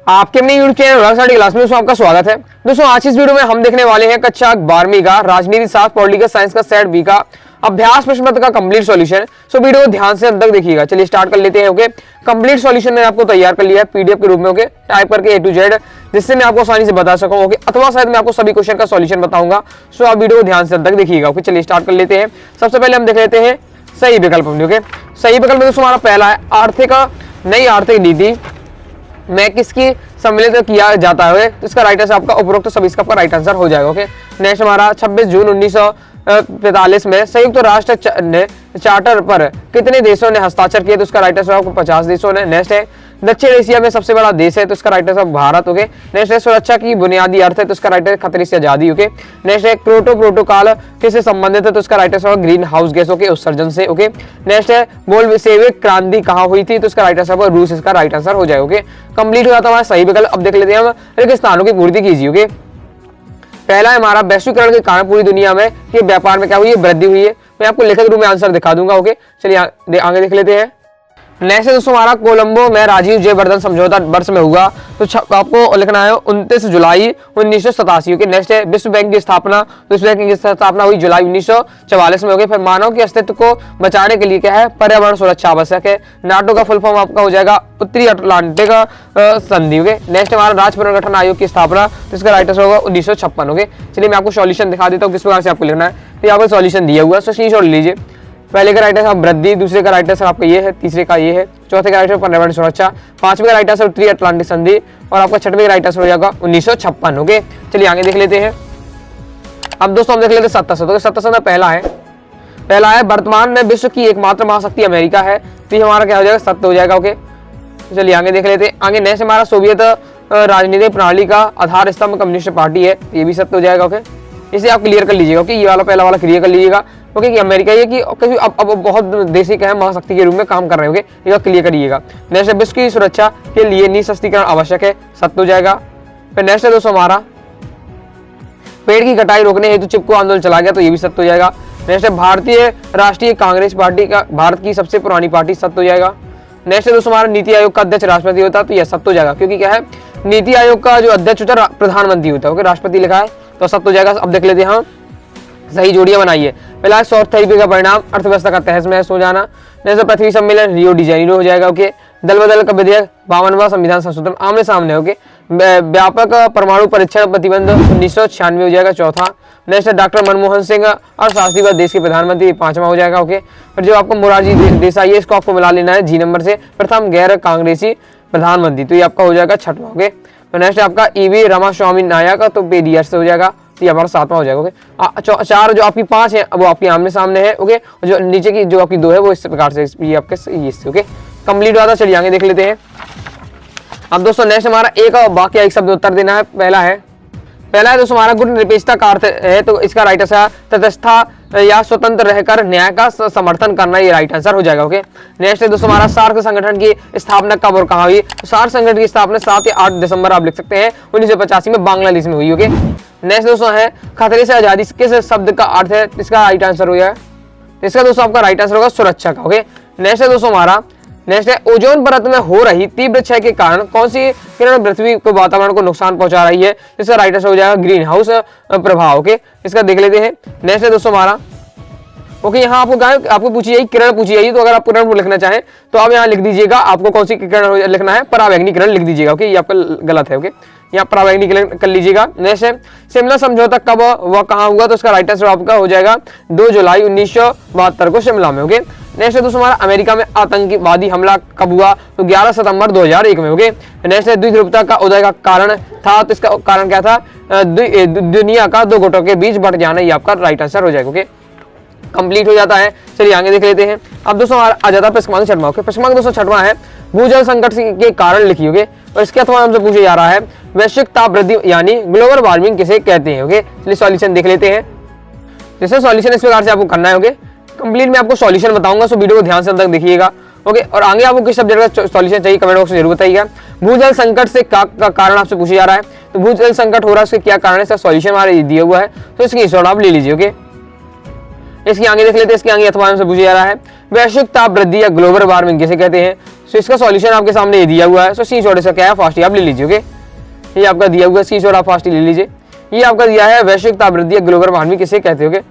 आपके अपने YouTube channel class में आपका स्वागत है। दोस्तों आज इस वीडियो में हम देखने वाले हैं कक्षा 12वीं का राजनीति शास्त्र पॉलिटिकल साइंस का सेट बी का अभ्यास प्रश्न पत्र का कंप्लीट सॉल्यूशन। सो वीडियो को ध्यान से अंत तक देखिएगा। चलिए स्टार्ट कर लेते हैं। ओके, कंप्लीट सॉल्यूशन मैंने आपको तैयार कर लिया है पीडीएफ के रूप में। ओके, टाइप करके A to Z, जिससे मैं आपको आसानी से बता सकूं। ओके, अथवा शायद मैं आपको सभी क्वेश्चन का सॉल्यूशन बताऊंगा। सो आप वीडियो को ध्यान से अंत तक देखिएगा। ओके, चलिए स्टार्ट कर लेते हैं। सबसे पहले हम देख लेते हैं सही विकल्प। ओके, सही विकल्प दोस्तों हमारा पहला है आर्थिक नई आर्थिक नीति में किसकी सम्मिलित किया जाता है। तो इसका राइट आंसर आपका उपरोक्त सभी इसका राइट आंसर हो जाएगा। ओके, नेक्स्ट हमारा 26 जून 1945 में संयुक्त राष्ट्र ने चार्टर पर कितने देशों ने हस्ताक्षर किए। तो इसका राइट आंसर आपको 50 देशों ने। नेक्स्ट है दक्षिण एशिया में सबसे बड़ा देश है। तो इसका right answer Bharat. Okay, next है सुरक्षा की बुनियादी अर्थ है। तो इसका राइट आंसर खतरे से आजादी। ओके, नेक्स्ट है क्योटो प्रोटोकॉल किससे संबंधित है। तो इसका राइट आंसर ग्रीन हाउस गैसों के उत्सर्जन से। ओके, नेक्स्ट है बोल्शेविक क्रांति कहाँ हुई थी। तो इसका राइट आंसर रूस इसका राइट आंसर हो जाएगा। ओके, कंप्लीट हो जाता है हमारा सही विकल्प। अब देख लेते हैं हम रिक्त स्थानों की पूर्ति कीजिए। ओके, पहला है हमारा वैश्वीकरण के कारण पूरी दुनिया में कि व्यापार में क्या हुई है, वृद्धि हुई है। मैं आपको लिखित रूप में आंसर दिखा दूंगा। ओके, चलिए आगे देख लेते हैं। नेक्स्ट दोस्तों हमारा कोलंबो में राजीव जयवर्धन समझौता वर्ष में हुआ। तो आपको लिखना है 29 जुलाई 1987। ओके, नेक्स्ट है विश्व बैंक की स्थापना। तो विश्व बैंक की स्थापना हुई जुलाई 1944 में। ओके, फिर मानव के अस्तित्व को बचाने के लिए क्या है, पर्यावरण सुरक्षा आवश्यक है। नाटो का फुल फॉर्म आपका हो जाएगा उत्तरी अटलांटिक संधि। ओके, नेक्स्ट हमारा राज्य पुनर्गठन आयोग की स्थापना। तो इसका राइट आंसर होगा 1956। ओके, चलिए मैं आपको सॉल्यूशन दिखा देता हूँ किस प्रकार से आपको लिखना है। तो यहाँ पर सॉल्यूशन दिया हुआ है, सो स्क्रीनशॉट लीजिए। पहले का राइट आंसर वृद्धि, दूसरे का राइट आंसर आपका ये है, तीसरे का ये है, चौथे का राइट आंसर पर्यावरण सुरक्षा, पांचवें का राइट आंसर उत्तरी अटलांटिक संधि और आपका छठवें का राइट आंसर हो जाएगा 1956। ओके, चलिए आगे देख लेते हैं। अब दोस्तों हम देख लेते हैं सत्ता संघ। तो सत्ता संघ पहला है वर्तमान में विश्व की एकमात्र महाशक्ति अमेरिका है। तो ये हमारा क्या हो जाएगा, सत्य हो जाएगा। ओके, चलिए आगे देख लेते हैं। आगे नेक्स्ट हमारा सोवियत राजनीतिक प्रणाली का आधार स्तंभ कम्युनिस्ट पार्टी है। ये भी सत्य हो जाएगा। ओके, इसे आप क्लियर कर लीजिएगा। ओके, ये वाला पहला वाला क्लियर कर लीजिएगा। ओके, कि अमेरिका ये कि अब बहुत देशी क्या है, महाशक्ति के रूप में काम कर रहे हैं। ओके, ये क्लियर करिएगा। नेक्स्ट विश्व की सुरक्षा के लिए निःशस्त्रीकरण आवश्यक है, सत्य हो जाएगा। फिर नेक्स्ट है दोस्तों हमारा पेड़ की कटाई रोकने हेतु चिपको आंदोलन चला गया। तो ये भी सत्य हो जाएगा। नेक्स्ट है भारतीय राष्ट्रीय कांग्रेस पार्टी का भारत की सबसे पुरानी पार्टी, सत्य हो जाएगा। नेक्स्ट है दोस्तों हमारा नीति आयोग का अध्यक्ष राष्ट्रपति होता है। तो यह सत्य हो जाएगा, क्योंकि क्या है नीति आयोग का जो अध्यक्ष होता है प्रधानमंत्री होता है। ओके, राष्ट्रपति लिखा है तो सत्य हो जाएगा। अब देख लेते हैं हम सही जोड़ियां बनाइए। पहला सौर थेरेपी का परिणाम अर्थव्यवस्था का तहस महस हो जाना। जैसे पृथ्वी सम्मेलन रियो डी जेनेरो हो जाएगा। ओके, दल बदल का विधेयक 52वां संविधान संशोधन आमने सामने। ओके, व्यापक परमाणु परीक्षण प्रतिबंध 1996 हो जाएगा, चौथा। नेक्स्ट डॉक्टर मनमोहन सिंह और शास्त्री बाद देश के प्रधानमंत्री, 5वां हो जाएगा। ओके, फिर जो आपको मोरारजी देसाई है इसको आपको मिला लेना है जी नंबर से, प्रथम गैर कांग्रेसी प्रधानमंत्री। तो ये आपका हो जाएगा 6वां। ओके, तो नेक्स्ट आपका ईवी रामास्वामी नायक, तो पेडियर से हो जाएगा। तो ये हमारा 7वां हो जाएगा। ओके, चार जो आपकी 5 है वो आपके आमने सामने है। ओके, जो नीचे की जो आपकी 2 है वो इस प्रकार से ये आपके ये। ओके, कंप्लीट हुआ था। चलिए आगे देख लेते हैं। अब दोस्तों नेक्स्ट हमारा एक वाक्य एक शब्द उत्तर देना है। पहला है दोस्तों हमारा गुण निरपेक्षता का अर्थ है। तो इसका राइट आंसर तटस्थ या स्वतंत्र रहकर न्याय का समर्थन करना, ये राइट आंसर हो जाएगा। ओके, नेक्स्ट है दोस्तों हमारा सार्क संगठन की स्थापना कब और कहाँ हुई। तो सार्क संगठन की स्थापना 7 या 8 दिसंबर आप लिख सकते हैं 1985 में बांग्लादेश में हुई। ओके, नेक्स्ट दोस्तों है खतरे से आजादी किस शब्द का अर्थ है। इसका राइट आंसर हो जाए, इसका दोस्तों आपका राइट आंसर होगा सुरक्षा का। ओके, नेक्स्ट है दोस्तों हमारा नेक्स्ट है ओजोन परत में हो रही तीव्र क्षय के कारण कौन सी किरण पृथ्वी को वातावरण को नुकसान पहुंचा रही है। इसका राइट आंसर हो जाएगा ग्रीन हाउस प्रभाव। ओके, इसका देख लेते हैं। नेक्स्ट है दोस्तों हमारा ओके, यहाँ आपको पूछी जाएगी किरण पूछी जाएगी। तो अगर आप किरण लिखना चाहें तो आप यहाँ लिख दीजिएगा, आपको कौन सी किरण लिखना है, परावैंगनी किरण लिख दीजिएगा। ओके, ये आपका गलत है। ओके, यहाँ परावैंगनी किरण कर लीजिएगा। नेक्स्ट है शिमला समझौता कब व कहाँ हुआ। तो उसका राइट आंसर आपका हो जाएगा 2 जुलाई 1972 को शिमला में। ओके, नेक्स्ट है दोस्तों हमारा अमेरिका में आतंकवादी हमला कब हुआ। तो 11 सितंबर 2001 में। ओके, नेक्स्ट है द्विध्रुवता का उदय का कारण था। तो इसका कारण क्या था, दुनिया का 2 गुटों के बीच बढ़ जाना, ये आपका राइट आंसर हो जाएगा। ओके, कंप्लीट हो जाता है। चलिए आगे देख लेते हैं। अब दोस्तों हमारा आ जाता है प्रश्न 6वां। ओके, प्रश्न दोस्तों 6वां है भूजल संकट के कारण लिखिए। ओके, और इसके अथवा हमसे पूछे जा रहा है वैश्विक ताप वृद्धि यानी ग्लोबल वार्मिंग किसे कहते हैं। ओके, चलिए सॉल्यूशन देख लेते हैं। जैसे सॉल्यूशन इस प्रकार से आपको करना है। ओके, कंप्लीट मैं आपको सॉल्यूशन बताऊंगा, सो वीडियो को ध्यान से अंत तक देखिएगा। ओके, और आगे आपको किस सब्जेक्ट का सॉल्यूशन चाहिए कमेंट बॉक्स में जरूर बताइएगा। भूजल संकट से क्या कारण आपसे पूछा जा रहा है। तो भूजल संकट हो रहा है, उसके क्या कारण है, इसका सॉल्यूशन हमारे दिया हुआ है। तो इसकी स्क्रीनशॉट आप ले लीजिए। ओके, इसके आगे देख लेते हैं। इसके आगे अथवा से पूछा जा रहा है वैश्विक ताप वृद्धि या ग्लोबल वार्मिंग किसे कहते हैं। सो इसका सॉल्यूशन आपके सामने ये दिया हुआ है। सो सी शॉर्ट इसका क्या है, फास्ट आप ले लीजिए। ओके, ये आपका दिया हुआ है, सी शॉर्ट आप फास्ट ले लीजिए। ये आपका दिया है वैश्विक तापवृद्धि, ग्लोबल वार्मिंग किसे कहते हो,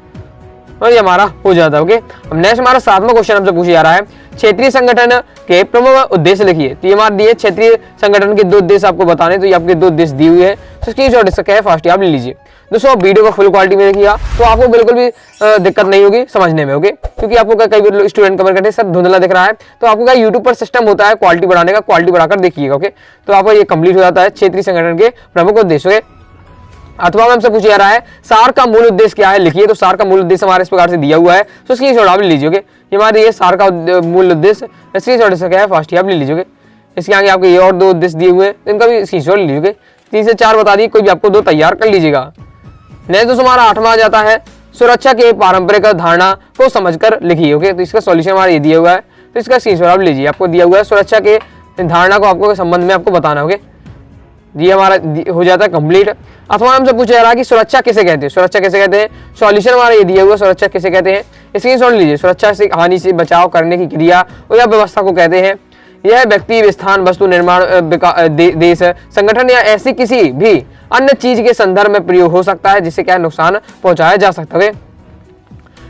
और ये हमारा हो जाता है। ओके, अब नेक्स्ट हमारा 7वां क्वेश्चन हमसे पूछा जा रहा है, क्षेत्रीय संगठन के प्रमुख उद्देश्य लिखिए। तो ये हमारे दिए क्षेत्रीय संगठन के 2 उद्देश्य आपको बताने, तो ये आपके 2 उद्देश्य दिए हुए हैं। तो स्क्रीनशॉट इसका क्या है, फास्ट आप ले लीजिए। दोस्तों वीडियो को फुल क्वालिटी में देखिएगा तो आपको बिल्कुल भी दिक्कत नहीं होगी समझने में। ओके, क्योंकि आपको कई बार स्टूडेंट कमेंट करते हैं सर धुंधला दिख रहा है, तो आपको क्या यूट्यूब पर सिस्टम होता है क्वालिटी बढ़ाने का, क्वालिटी बढ़ाकर देखिएगा। ओके, तो आपको ये कंप्लीट हो जाता है क्षेत्रीय संगठन के प्रमुख उद्देश्य। अथवा में हमसे पूछा जा रहा है सार का मूल उद्देश्य क्या है लिखिए। तो सार का मूल उद्देश्य हमारे इस प्रकार से दिया हुआ है, तो स्क्रीनशॉट आप ले लीजिए। ये हमारे ये सार का मूल उद्देश्य, स्क्रीनशॉट इसका क्या है, फास्ट आप ले लीजिए। इसके आगे आपके ये और 2 उद्देश्य दिए हुए हैं, इनका भी स्क्रीनशॉट ले लीजिए। 3 से 4 बता दिए, कोई भी आपको 2 तैयार कर लीजिएगा। नेक्स्ट दोस्तों हमारा 8वां आ जाता है सुरक्षा के पारंपरिक धारणा को समझकर लिखिए। ओके, तो इसका सॉल्यूशन हमारा ये दिया हुआ है, तो इसका स्क्रीनशॉट आप लीजिए। आपको दिया हुआ है सुरक्षा के धारणा को आपको संबंध में आपको बताना। ओके, ये हमारा हो जाता है कंप्लीट। अथवा हमसे पूछा जा रहा है कि सुरक्षा किसे कहते हैं, सुरक्षा किसे कहते हैं, सॉल्यूशन हमारा ये दिया हुआ सुरक्षा किसे कहते हैं, स्क्रीनशॉट लीजिए। सुरक्षा से हानि से बचाव करने की क्रिया या व्यवस्था को कहते हैं। यह व्यक्ति, स्थान, वस्तु, निर्माण, देश, संगठन या ऐसी किसी भी अन्य चीज के संदर्भ में प्रयोग हो सकता है जिससे क्या नुकसान पहुंचाया जा सकता है।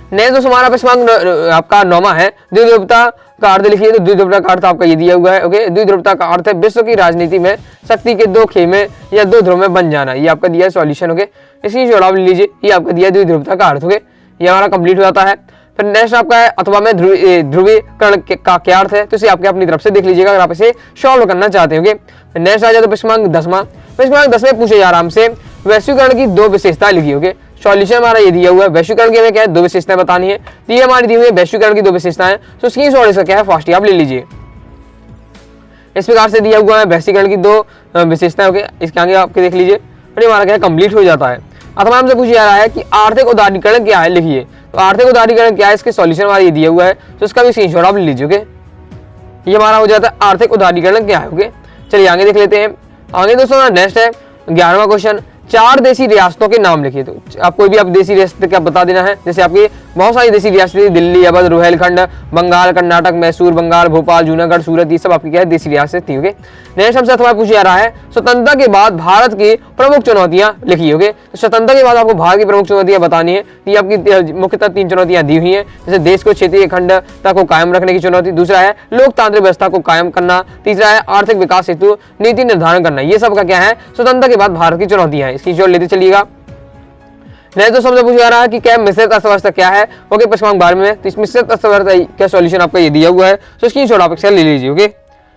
नेक्स्ट दोस्तों हमारा प्रश्न आपका 9वां है, द्विध्रुवता का अर्थ लिखिए। तो द्विध्रुवता का अर्थ आपका ये दिया हुआ है। ओके, द्विध्रुवता का अर्थ है विश्व की राजनीति में शक्ति के 2 खेमे या 2 ध्रुव में बन जाना। ये आपका दिया है सॉल्यूशन। ओके, इसकी जवाब लीजिए। ये आपका दिया द्विध्रुवता का अर्थ। ओके, ये हमारा कंप्लीट हो जाता है। फिर नेक्स्ट आपका है अथवा में ध्रुवीकरण का क्या अर्थ है, तो इसे आपके अपनी तरफ से देख लीजिएगा अगर आप इसे सॉल्व करना चाहते हैं। ओके, नेक्स्ट आ जाए तो प्रश्न 10वां। प्रश्न 10 में पूछे जा रहा है हमसे वैश्वीकरण की 2 विशेषताएं लिखिए। ओके, सॉल्यूशन हमारा ये दिया हुआ है, वैश्वीकरण की हमें क्या है 2 विशेषताएं बतानी है। तो ये हमारी दी हुई है वैश्वीकरण की 2 विशेषताएं। तो स्क्रीनशॉट इसका क्या है, फास्ट आप ले लीजिए। इस प्रकार से दिया हुआ है वैश्वीकरण की 2 विशेषताएं। ओके, इसके आगे आपके देख लीजिए और ये हमारा क्या है कंप्लीट हो जाता है। अथवा हमसे पूछा जा रहा है कि आर्थिक उदारीकरण क्या है लिखिए। तो आर्थिक उदारीकरण क्या है, इसके सॉल्यूशन हमारा ये दिया हुआ है, तो इसका भी स्क्रीनशॉट आप ले लीजिए। ओके, ये हमारा हो जाता है आर्थिक उदारीकरण क्या है। ओके, चलिए आगे देख लेते हैं। आगे दोस्तों नेक्स्ट है 11वां क्वेश्चन, 4 देसी रियासतों के नाम लिखिए। तो आप कोई भी आप देसी रियासत क्या बता देना है, जैसे आपकी बहुत सारी देसी रियासतें, दिल्ली, अवध, रुहेलखंड, बंगाल, कर्नाटक, मैसूर, बंगाल, भोपाल, जूनागढ़, सूरत, ये सब आपकी क्या है देसी रियासत थी। ओके, नेक्स्ट हमसे अथवा पूछा जा रहा है स्वतंत्रता के बाद भारत की प्रमुख चुनौतियां लिखिए। ओके, तो स्वतंत्रता के बाद आपको भारत की प्रमुख चुनौतियां बतानी है। तो ये आपकी मुख्यतः 3 चुनौतियां दी हुई हैं, जैसे देश को क्षेत्रीय अखंडता को कायम रखने की चुनौती, दूसरा है लोकतांत्रिक व्यवस्था को कायम करना, तीसरा है आर्थिक विकास हेतु नीति निर्धारण करना। ये सब का क्या है स्वतंत्रता के बाद भारत की चुनौतियां हैं। इसकी जो लेते चलिएगा। नेक्स्ट दोस्तों हमसे पूछा जा रहा है कि क्या मिश्रित अर्थव्यवस्था क्या है। ओके, प्रश्न 12 में, तो इस मिश्रित अर्थव्यवस्था क्या सॉल्यूशन आपका ये दिया हुआ है, तो स्क्रीनशॉट आप ले लीजिए। ओके,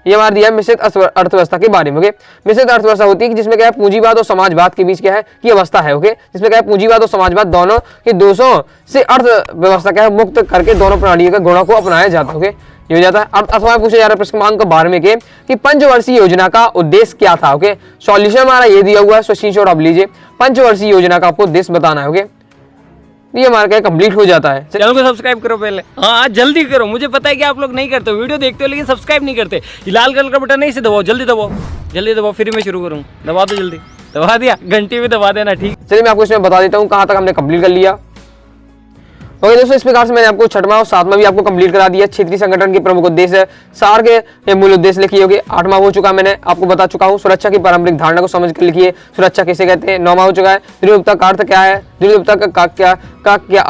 ये हमारा दिया है मिश्रित अर्थव्यवस्था के बारे में। ओके, मिश्रित अर्थव्यवस्था होती है कि जिसमें क्या है पूंजीवाद और समाजवाद के बीच क्या है की अवस्था है। ओके, जिसमें क्या है पूंजीवाद और समाजवाद दोनों के दोषों से अर्थव्यवस्था क्या है मुक्त करके दोनों प्रणालियों के गुणों को अपनाया जाता है। ओके, ये हो जाता है। अथवा पूछा जा रहा है प्रश्न 12 के कि पंचवर्षीय योजना का उद्देश्य क्या था। ओके, सॉल्यूशन हमारा ये दिया हुआ है, स्क्रीनशॉट आप लीजिए। पंचवर्षीय योजना का आपको उद्देश्य बताना है। ओके, ये हमारा क्या कंप्लीट हो जाता है। चैनल को सब्सक्राइब करो पहले, हाँ जल्दी करो। मुझे पता है कि आप लोग नहीं करते हो, वीडियो देखते हो लेकिन सब्सक्राइब नहीं करते। ये लाल कलर का बटन है, इसे दबाओ, जल्दी दबाओ, जल्दी दबाओ, फिर मैं शुरू करूँ। दबा दो जल्दी, दबा दिया, घंटी भी दबा देना। ठीक, चलिए मैं आपको इसमें बता देता हूँ कहाँ तक हमने कंप्लीट कर लिया। ओके दोस्तों, इस प्रकार से मैंने आपको 6वां और 7वां भी आपको कंप्लीट करा दिया। क्षेत्रीय संगठन के प्रमुख उद्देश्य, सार के मूल उद्देश्य लिखिए। होगे 8वां हो चुका, मैंने आपको बता चुका हूँ। सुरक्षा की पारंपरिक धारणा को समझ कर लिखिए, सुरक्षा किसे कहते हैं। 9वां हो चुका है, द्विध्रुवता का अर्थ क्या है, द्विध्रुवता का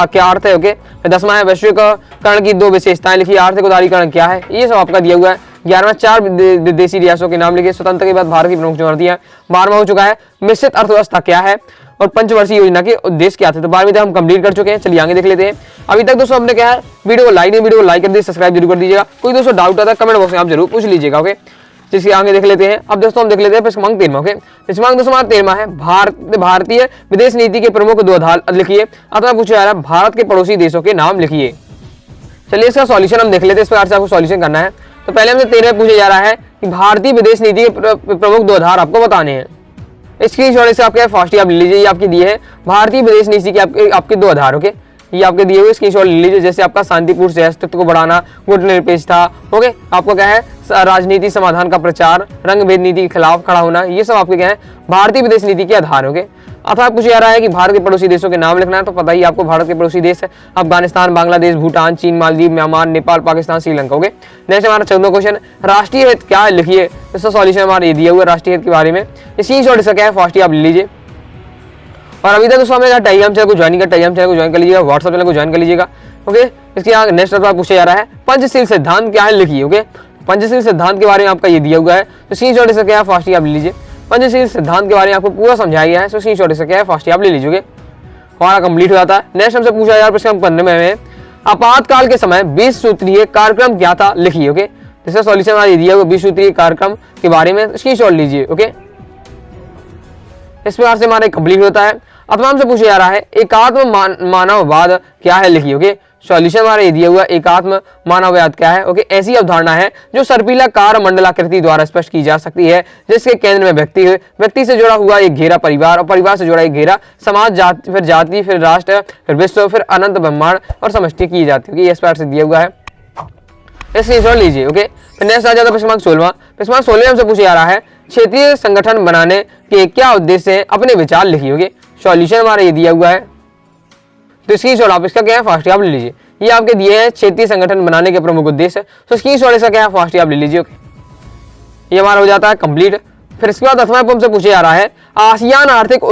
क्या अर्थ है। ओके, 10वां है वैश्वीकरण की 2 विशेषताएं लिखिए, आर्थिक उदारीकरण क्या है, ये सब आपका दिया हुआ है। 11वां 4 देशी रियासतों के नाम लिखिए, स्वतंत्रता के बाद भारत की प्रमुख चुनौतियां। 12वां हो चुका है मिश्रित अर्थव्यवस्था क्या है और पंचवर्षीय योजना के उद्देश्य क्या थे। तो 12वीं तक हम कंप्लीट कर चुके हैं। चलिए आगे देख लेते हैं। अभी तक दोस्तों हमने क्या है वीडियो को लाइक कर दी, सब्सक्राइब जरूर कर दीजिएगा। कोई दोस्तों डाउट आता है कमेंट बॉक्स में आप जरूर पूछ लीजिएगा। ओके, जिसके आगे देख लेते हैं। अब दोस्तों हम देख लेते हैं प्रश्न 13। ओके, प्रश्न दोस्तों हमारा 13 है, भारतीय विदेश नीति के प्रमुख 2 आधार लिखिए। अथवा पूछा जा रहा है भारत के पड़ोसी देशों के नाम लिखिए। चलिए इसका सॉल्यूशन हम देख लेते हैं, इस प्रकार से आपको सॉल्यूशन करना है। तो पहले हमसे 13 पूछा जा रहा है कि भारतीय विदेश नीति के प्रमुख 2 आधार आपको बताने हैं। स्क्रीनशॉट से आपके फास्ट आप ले लीजिए, ये आपकी दी है भारतीय विदेश नीति के आपके 2 आधार। ओके, ये आपके दिए हुए स्क्रीनशॉट ले लीजिए। जैसे आपका शांतिपूर्ण सहअस्तित्व को बढ़ाना, गुटनिरपेक्षता। ओके, आपको क्या है राजनीति समाधान का प्रचार, रंग भेद नीति के खिलाफ खड़ा होना, ये सब आपके क्या है भारतीय विदेश नीति के आधार। ओके, अथवा पूछा जा रहा है कि भारत के पड़ोसी देशों के नाम लिखना है, तो पता ही आपको भारत के पड़ोसी देश है अफगानिस्तान, बांग्लादेश, भूटान, चीन, Maldives, Myanmar, Nepal, Pakistan, Sri Lanka. Okay, next हमारा 14वां क्वेश्चन, राष्ट्रीय हित क्या है लिखिए। इसका सॉल्यूशन हमारा ये दिया हुआ है राष्ट्रीय हित के बारे में। स्क्रीन शॉट इसका क्या है फास्ट ही आप ले लीजिए। और अभी तक दोस्तों हमने टेलीग्राम चैनल को ज्वाइन कर, टेलीग्राम चैनल को ज्वाइन कर लीजिएगा, व्हाट्सएप चैनल को ज्वाइन कर लीजिएगा। ओके, इसके आगे नेक्स्ट सवाल पूछा जा रहा है पंचशील सिद्धांत क्या है लिखिए। ओके, पंचशील सिद्धांत के बारे में आपका ये दिया हुआ है, तो स्क्रीन शॉट इसका क्या है फास्ट ही आप ले लीजिए। पंचशील सिद्धांत के बारे में आपको पूरा समझाया गया है, तो स्क्रीन शॉट इसका क्या है फास्ट ही आप ले लीजिए। हमारा कंप्लीट हो जाता है। नेक्स्ट हमसे पूछा जा रहा है पढ़ने में आपातकाल के समय 20 सूत्रीय कार्यक्रम क्या था लिखिए। ओके, इसका सॉल्यूशन हमारा ये दिया हुआ 20 सूत्रीय कार्यक्रम के बारे में स्क्रीन शॉट लीजिए। ओके, इस प्रकार से हमारा कंप्लीट होता है। अथवा हमसे पूछा जा रहा है एकात्म मानववाद क्या है लिखिए। ओके, सॉल्यूशन हमारा ये दिया हुआ एकात्म मानववाद क्या है। ओके, ऐसी अवधारणा है जो सर्पिला कार मंडलाकृति द्वारा स्पष्ट की जा सकती है, जिसके केंद्र में व्यक्ति है, व्यक्ति से जुड़ा हुआ एक घेरा परिवार, और परिवार से जुड़ा एक घेरा समाज, जाति, फिर राष्ट्र, फिर विश्व, फिर अनंत ब्रह्मांड और समष्टि की जाती है। इस प्रकार से दिया हुआ है, इसको लीजिए। ओके, फिर नेक्स्ट आ जाता है प्रश्न नंबर 16। प्रश्न नंबर 16 हमसे पूछा जा रहा है क्षेत्रीय संगठन बनाने के क्या उद्देश्य है, अपने विचार लिखिए। ओके, सॉल्यूशन हमारा ये दिया हुआ है, तो स्क्रीन शॉट आप इसका क्या है फास्ट आप ले लीजिए। ये आपके दिए हैं क्षेत्रीय संगठन बनाने के प्रमुख उद्देश्य, तो स्क्रीन शॉट इसका क्या है फास्ट आप ले लीजिए। ओके, ये हमारा हो जाता है कंप्लीट। फिर इसके बाद 10वां हमसे पूछे जा रहा है आसियान आर्थिक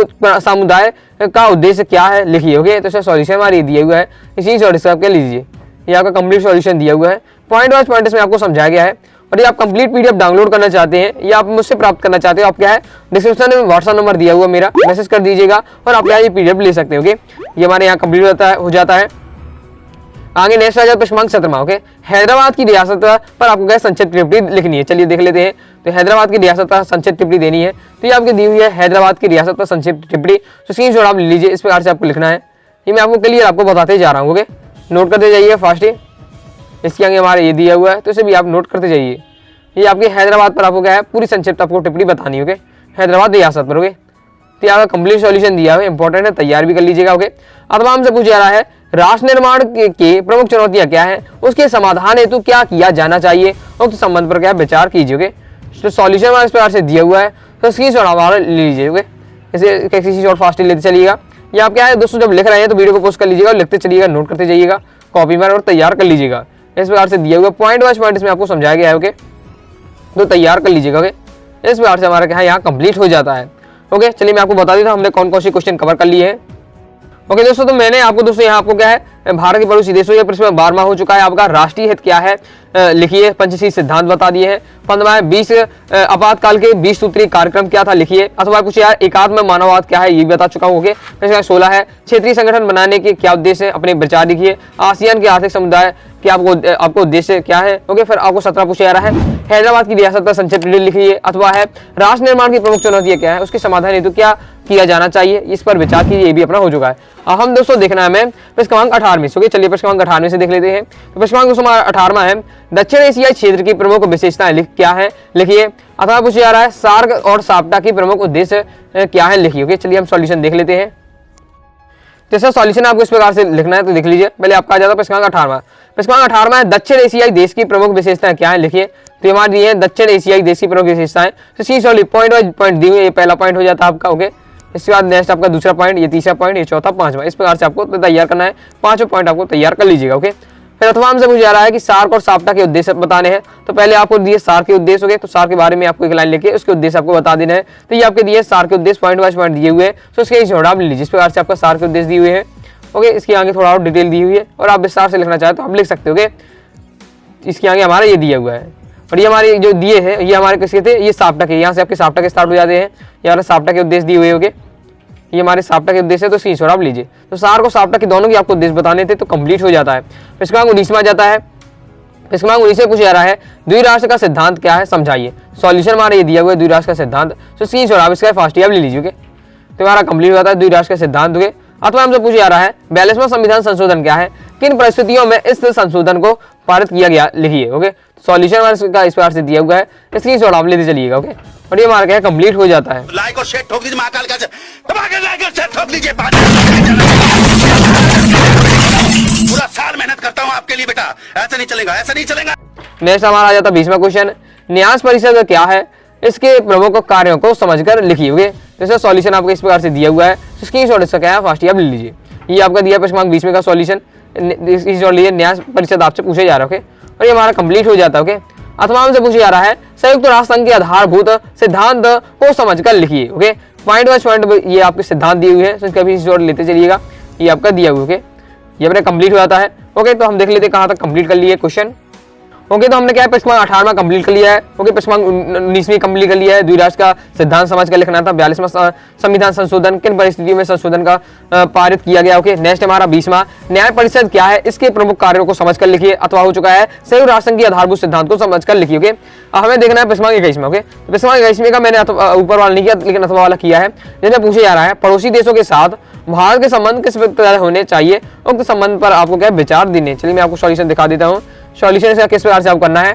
समुदाय का उद्देश्य क्या है लिखिए। ओके, तो इसका सॉल्यूशन हमारा ये दिया हुआ है, स्क्रीन शॉट इसका क्या लीजिए। ये आपका कंप्लीट सॉल्यूशन दिया हुआ है, पॉइंट वाइज पॉइंट इसमें आपको समझाया गया है। और ये आप कंप्लीट पीडीएफ डाउनलोड करना चाहते हैं या आप मुझसे प्राप्त करना चाहते हो, आप क्या है डिस्क्रिप्शन में व्हाट्सएप नंबर दिया हुआ मेरा, मैसेज कर दीजिएगा और आप क्या ये पीडीएफ ले सकते हो। ओके, ये हमारे यहाँ कंप्लीट हो जाता है। आगे नेक्स्ट आ जाता है प्रश्न नंबर 17। ओके, हैदराबाद की रियासत पर आपको क्या संक्षिप्त टिप्पणी लिखनी है। चलिए देख लेते हैं। तो हैदराबाद की रियासत पर संक्षिप्त टिप्पणी देनी है, तो ये आपकी दी हुई है हैदराबाद की रियासत पर संक्षिप्त टिप्पणी, तो स्क्रीन शॉट आप ले लीजिए। इस प्रकार से आपको लिखना है, ये मैं आपको क्लियर आपको बताते जा रहा हूँ। ओके, नोट करते जाइए फास्ट ही। इसके आगे हमारा ये दिया हुआ है, तो इसे भी आप नोट करते जाइए। ये आपके हैदराबाद पर आपको क्या है पूरी संक्षिप्त आपको टिप्पणी बतानी है। ओके, हैदराबाद रियासत पर। ओके, तो यहाँ कंप्लीट सॉल्यूशन दिया हुआ है, इंपॉर्टेंट है, तैयार भी कर लीजिएगा। ओके, अथवा हमसे पूछा जा रहा है राष्ट्र निर्माण के प्रमुख चुनौतियां क्या है, उसके समाधान हेतु क्या किया जाना चाहिए, उक्त संबंध पर क्या विचार कीजिए। ओके, तो सॉल्यूशन हमारे इस प्रकार से दिया हुआ है, तो स्क्रीन शॉट हमारा ले लीजिए। ओके, इसे स्क्रीन शॉट फास्ट लेते चलिएगा। ये आप क्या है दोस्तों जब लिख रहे हैं तो वीडियो को पोस्ट कर लीजिएगा और लिखते चलिएगा, नोट करते जाइएगा कॉपी में और तैयार कर लीजिएगा। इस प्रकार से दिया हुआ पॉइंट वाइज पॉइंट इसमें आपको समझाया गया है। ओके, तो तैयार कर लीजिएगा। ओके, इस प्रकार से हमारा क्या है यहाँ कंप्लीट हो जाता है। ओके, चलिए मैं आपको बता देता हूँ हमने कौन कौन से क्वेश्चन कवर कर लिए हैं। ओके दोस्तों, तो मैंने आपको दोस्तों यहाँ आपको क्या है भारत के पड़ोसी देशों या प्रश्न 12वां हो चुका है आपका राष्ट्रीय हित क्या है लिखिए, पंचशील सिद्धांत बता दिए हैं। 15वां है 20 आपातकाल के 20 सूत्रीय कार्यक्रम क्या था लिखिए, अथवा कुछ यार एकात्म मानववाद क्या है ये बता चुका हूँ। ओके, 16 है क्षेत्रीय संगठन बनाने के क्या उद्देश्य है, अपने विचार लिखिए। आसियान के आर्थिक समुदाय कि आपको उद्देश्य क्या है। ओके, फिर आपको 17 पूछा जा रहा है हैदराबाद की रियासत का संक्षिप्त लिखिए, अथवा है राष्ट्र निर्माण की प्रमुख चुनौतियां क्या है, उसके समाधान हेतु क्या किया जाना चाहिए, इस पर विचार कीजिए। ये भी अपना हो चुका है। अब हम दोस्तों देखना है हमें प्रश्न क्रमांक 18 से। चलिए प्रश्न क्रमांक 18 से देख लेते हैं। तो प्रश्न क्रमांक दोस्तों 18वां है दक्षिण एशियाई क्षेत्र की प्रमुख विशेषताएं क्या है लिखिए, अथवा पूछा जा रहा है सार्क और साप्टा की प्रमुख उद्देश्य क्या है लिखिए। ओके, चलिए हम सॉल्यूशन देख लेते हैं। तो इसका सॉल्यूशन आपको इस प्रकार से लिखना है, तो देख लीजिए। पहले आपका आ जाता है प्रश्न क्रमांक 18वां। प्रश्न क्रमांक 18वां है दक्षिण एशियाई देश की प्रमुख विशेषताएं क्या है लिखिए। तो हमारी दी है दक्षिण एशियाई देश की प्रमुख विशेषताएं, तो सी सॉल्व पॉइंट वाइज पॉइंट दी हुई, ये पहला पॉइंट हो जाता है आपका। ओके, इसके बाद नेक्स्ट आपका दूसरा पॉइंट, ये तीसरा पॉइंट, ये चौथा, पांचवा, इस प्रकार से आपको तैयार करना है। पांचों पॉइंट आपको तैयार कर लीजिएगा। ओके, फिर अथवा हमसे पूछा जा रहा है कि सार्क और साप्टा के उद्देश्य बताने हैं। तो पहले आपको दिए सार्क के उद्देश्य। हो गए, तो सार्क के बारे में आपको एक लाइन लिखिए, उसके उद्देश्य आपको बता देना है। तो ये आपके दिए सार्क के उद्देश्य पॉइंट वाइज पॉइंट दिए हुए हैं, तो उसके छोड़ा आप ले लीजिए। इस प्रकार से आपका सार्क के उद्देश्य दिए हुए हैं। ओके, इसके आगे थोड़ा और डिटेल दी हुई है और आप विस्तार से लिखना चाहे तो आप लिख सकते हो। ओके, इसके आगे हमारा ये दिया हुआ है और ये हमारे जो दिए हैं ये हमारे किसके थे, ये साप्टा के, यहाँ से आपके साप्टा के स्टार्ट हो जाते हैं। ये हमारे साप्टा के उद्देश्य दिए हुए। ओके, ये हमारे साप्टा के उद्देश्य है, तो स्क्रीनशॉट आप लीजिए। तो सार्क और साप्टा के दोनों की आपको उद्देश्य बताने थे, तो कंप्लीट हो जाता है। इसके बाद 19वां आ जाता है। इसके बाद 19 से पूछा जा रहा है द्विराष्ट्र का सिद्धांत क्या है समझाइए। सॉल्यूशन हमारा ये दिया हुआ है द्विराष्ट्र का सिद्धांत, तो स्क्रीनशॉट आप इसका फास्ट आप ले लीजिए। ओके, तो हमारा कंप्लीट हो जाता है द्विराष्ट्र का सिद्धांत। ओके, अथवा हमसे पूछा जा रहा है 42वां संविधान संशोधन क्या है, किन परिस्थितियों में इस संशोधन को पारित किया गया लिखिए। ओके, सॉल्यूशन हमारा इस प्रकार से दिया हुआ है, स्क्रीनशॉट आप लेते चलिएगा। ओके, और ये हमारा क्या कंप्लीट हो जाता है। लाइक और शेयर ठोक दीजिए, महाकाल का लाइक और शेयर ठोक लीजिए। पूरा साल मेहनत करता हूँ आपके लिए बेटा, ऐसा नहीं चलेगा, ऐसा नहीं चलेगा। नेक्स्ट हमारा आ जाता है 20वां क्वेश्चन, न्यास परिषद क्या है, इसके प्रमुख कार्यों को समझकर लिखिए। ओके, तो सॉल्यूशन आपको इस प्रकार से दिया हुआ है, तो स्क्रीनशॉट इसका क्या है फास्ट आप ले लीजिए। ये आपका दिया प्रश्न नंबर 20 में का सॉल्यूशन, स्क्रीनशॉट लीजिए, न्याय परिषद आपसे पूछे जा रहा है। ओके, और ये हमारा कंप्लीट हो जाता है। ओके, अथवा हमसे पूछा जा रहा है संयुक्त राष्ट्र संघ के आधारभूत सिद्धांत को समझकर लिखिए। ओके, पॉइंट वाइज पॉइंट ये आपके सिद्धांत दिए हुए हैं, तो इसका भी स्क्रीनशॉट लेते चलिएगा। ये आपका दिया हुआ। ओके, ये अपने कंप्लीट हो जाता है। ओके, तो हम देख लेते हैं कहाँ तक कंप्लीट कर लिए क्वेश्चन। ओके, तो हमने क्या है प्रश्न 18वां कंप्लीट कर लिया है। ओके, प्रश्न 19वीं कंप्लीट कर लिया है। द्विराष्ट्र का सिद्धांत समझ कर लिखना था। 42वां संविधान संशोधन किन परिस्थितियों में संशोधन का पारित किया गया। ओके, नेक्स्ट हमारा 20वां न्याय परिषद क्या है, इसके प्रमुख कार्यों को समझ कर लिखिए। अथवा हो चुका है संयुक्त राष्ट्र संघ के आधारभूत सिद्धांत को समझ कर लिखिए। ओके, अब हमें देखना है प्रश्न 21 में। ओके, प्रश्न 21 का मैंने ऊपर वाला नहीं किया, लेकिन अथवा वाला किया है, जिन्हें पूछे जा रहा है पड़ोसी देशों के साथ भारत के संबंध किस प्रकार होने चाहिए, उक्त संबंध पर आपको क्या विचार देने। चलिए मैं आपको सॉल्यूशन दिखा देता हूँ। सॉल्यूशन इसका किस प्रकार से आपको करना है,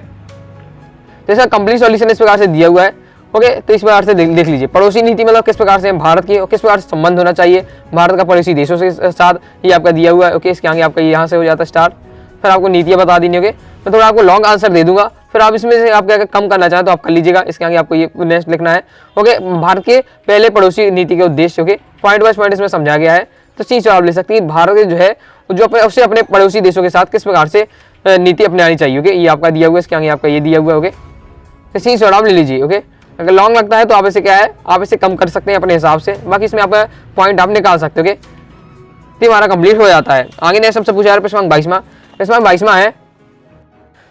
तो इसका कंप्लीट सॉल्यूशन इस प्रकार से दिया हुआ है। ओके, तो इस प्रकार से देख लीजिए पड़ोसी नीति मतलब किस प्रकार से भारत की और किस प्रकार से संबंध होना चाहिए भारत का पड़ोसी देशों के साथ, ये आपका दिया हुआ है। ओके, इसके आगे आपका यहाँ से हो जाता है स्टार्ट, फिर आपको नीतियाँ बता देनी। ओके, मैं थोड़ा आपको लॉन्ग आंसर दे दूंगा, फिर आप इसमें से आप क्या कम करना चाहें तो आप कर लीजिएगा। इसके आगे आपको ये नेक्स्ट लिखना है। ओके, भारत के पहले पड़ोसी नीति के उद्देश्य। ओके, पॉइंट वाइज पॉइंट इसमें समझा गया है, तो चीज आप ले सकते हैं भारत जो है जो उससे अपने पड़ोसी देशों के साथ किस प्रकार से नीति अपनानी चाहिए। ओके, ये आपका दिया हुआ है, इसके आगे आपका ये दिया हुआ है। ओके, तो चीज आप ले लीजिए। ओके, अगर लॉन्ग लगता है तो आप इसे क्या है आप इसे कम कर सकते हैं अपने हिसाब से, बाकी इसमें आपका पॉइंट आप निकाल सकते हो। ओके, तो हमारा कंप्लीट हो जाता है। आगे नेक्स्ट सबसे पूछा जा रहा है प्रश्न 22वां। प्रश्न 22वां है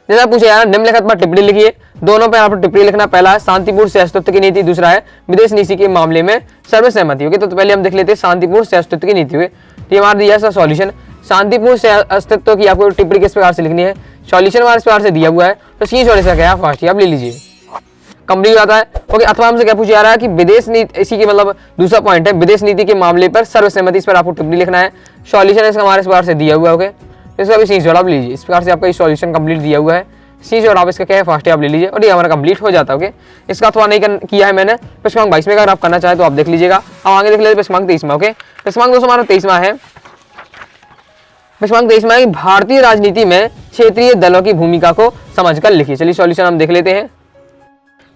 जैसा पूछा जा रहा है निम्नलिखित पर टिप्पणी लिखिए। दोनों पर आपको टिप्पणी लिखना, पहला है शांतिपूर्ण सहअस्तित्व की नीति, दूसरा है विदेश नीति के मामले में सर्वसहमति। ओके, तो पहले हम देख लेते हैं शांतिपूर्ण सहअस्तित्व की नीति। तो हमारा दिया है सॉल्यूशन, शांतिपूर्ण सहअस्तित्व की आपको टिप्पणी किस प्रकार से लिखनी है, सॉल्यूशन हमारे इस प्रकार से दिया हुआ है। तो सी सॉल्यूशन क्या है फास्ट आप ले लीजिए, कंप्लीट आता है। ओके, अथवा हमसे क्या पूछा जा रहा है कि विदेश नीति, इसी की मतलब दूसरा पॉइंट है विदेश नीति के मामले पर सर्वसहमति, इस पर आपको टिप्पणी लिखना है। सॉल्यूशन इसका हमारे इस प्रकार से दिया हुआ है। ओके, इसका भी सी जवाब लीजिए, इस प्रकार से आपका सॉल्यूशन कंप्लीट दिया हुआ है। सी जवाब इसका क्या है फास्ट आप ले लीजिए, और ये हमारा कंप्लीट हो जाता है। ओके, इसका अथवा नहीं किया है मैंने प्रश्न 22 में, अगर आप करना चाहे तो आप देख लीजिएगा। अब आगे देख लेते प्रश्न 23 में। ओके, प्रश्न दोस्तों हमारा 23वां है। प्रश्न 23वां है भारतीय राजनीति में क्षेत्रीय दलों की भूमिका को समझकर लिखिए। चलिए सॉल्यूशन हम देख लेते हैं।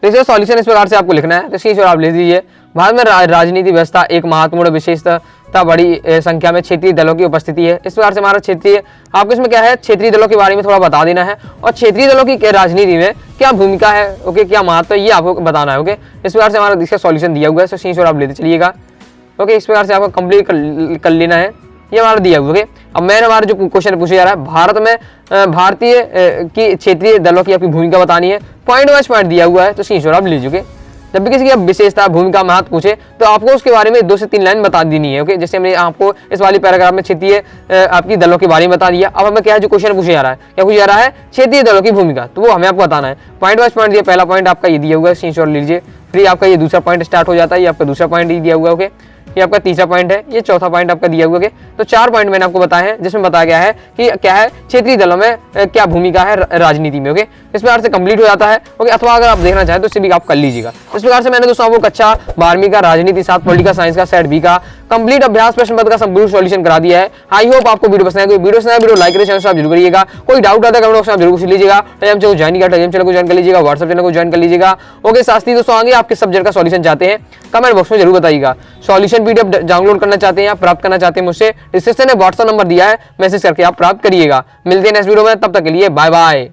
तो इसका सॉल्यूशन इस प्रकार से आपको लिखना है, तो इसकी जवाब ले लीजिए। भारत में राजनीति व्यवस्था एक महत्वपूर्ण विशेषता बड़ी संख्या में क्षेत्रीय दलों की उपस्थिति है। इस प्रकार से हमारा क्षेत्रीय आपको इसमें क्या है क्षेत्रीय दलों के बारे में थोड़ा बता देना है, और क्षेत्रीय दलों की राजनीति में क्या भूमिका है। ओके, क्या महत्व है ये आपको बताना है। ओके, इस प्रकार से हमारा इसका सॉल्यूशन दिया हुआ है, तो सी जवाब लेते चलिएगा। ओके, इस प्रकार से आपको कंप्लीट कर लेना है, ये हमारा दिया हुआ। ओके, अब मैंने हमारा जो क्वेश्चन पूछा जा रहा है भारत में भारतीय की क्षेत्रीय दलों की आपकी भूमिका बतानी है, पॉइंट वाइज पॉइंट दिया हुआ है, तो सी जवाब लीजिए। जब भी किसी की विशेषता भूमिका महत्व पूछे तो आपको उसके बारे में 2 से 3 लाइन बता देनी है। ओके, जैसे हमने आपको इस वाली पैराग्राफ में क्षेत्रीय आपकी दलों के बारे में बता दिया। अब हमें क्या है जो क्वेश्चन पूछा जा रहा है, क्या पूछा जा रहा है क्षेत्रीय दलों की भूमिका, तो वो हमें आपको बताना है। पॉइंट वाइज पॉइंट दिया, पहला पॉइंट आपका ये दिया हुआ है, स्क्रीनशॉट लीजिए। फिर आपका ये दूसरा पॉइंट स्टार्ट हो जाता है, ये आपका दूसरा पॉइंट दिया हुआ है। ओके, ये आपका तीसरा पॉइंट है, ये चौथा पॉइंट आपका दिया हुआ है। तो 4 पॉइंट मैंने आपको बताए हैं, जिसमें बताया गया है कि क्या है क्षेत्रीय दलों में क्या भूमिका है राजनीति में। ओके, इस प्रकार से कंप्लीट हो जाता है। ओके, अथवा अगर आप देखना चाहें तो इसे भी आप कर लीजिएगा। इस प्रकार से मैंने दोस्तों आपको कक्षा 12वीं का राजनीति साथ पॉलिटिकल साइंस का सेट बी का कंप्लीट अभ्यास प्रश्न पत्र का संपूर्ण सॉल्यूशन करा दिया है। आई होप आपको वीडियो पसंद आएगा। वीडियो पसंद आए वीडियो लाइक करें, चैनल जरूर करिएगा। कोई डाउट आता है कमेंट बॉक्स में आप जरूर पूछ लीजिएगा। टेलीग्राम चैनल ज्वाइन किया, टेलीग्राम चैनल को ज्वाइन कर लीजिएगा, व्हाट्सएप चैनल को ज्वाइन कर लीजिएगा। ओके, साथ ही दोस्तों आगे आप किस सब्जेक्ट का सॉल्यूशन चाहते हैं कमेंट बॉक्स में जरूर बताइएगा। सॉल्यूशन पीडीएफ डाउनलोड करना चाहते हैं या प्राप्त करना चाहते हैं मुझसे, डिस्क्रिप्शन में व्हाट्सएप नंबर दिया है, मैसेज करके आप प्राप्त करिएगा। मिलते हैं नेक्स्ट वीडियो में, तब तक के लिए बाय बाय।